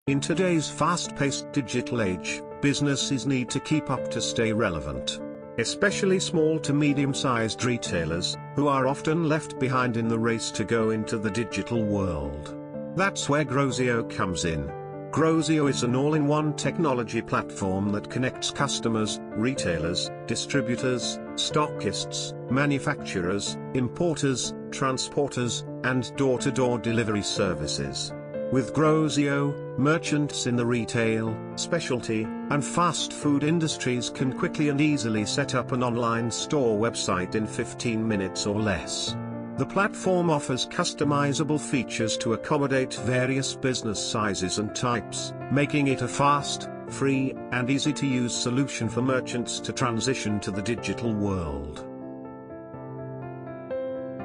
In today's fast-paced digital age, businesses need to keep up to stay relevant. Especially small to medium-sized retailers, who are often left behind in the race to go into the digital world. That's where Grozeo comes in. Grozeo is an all-in-one technology platform that connects customers, retailers, distributors, stockists, manufacturers, importers, transporters, and door-to-door delivery services. With Grozeo, merchants in the retail, specialty, and fast food industries can quickly and easily set up an online store website in 15 minutes or less. The platform offers customizable features to accommodate various business sizes and types, making it a fast, free, and easy-to-use solution for merchants to transition to the digital world.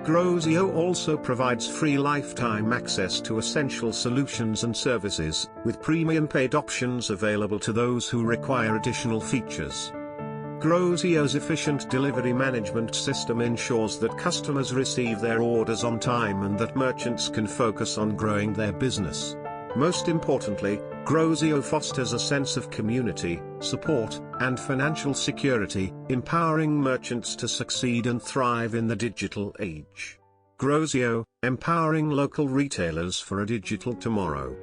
Grozeo also provides free lifetime access to essential solutions and services, with premium paid options available to those who require additional features. Grozeo's efficient delivery management system ensures that customers receive their orders on time and that merchants can focus on growing their business. Most importantly, Grozeo fosters a sense of community, support, and financial security, empowering merchants to succeed and thrive in the digital age. Grozeo, empowering local retailers for a digital tomorrow.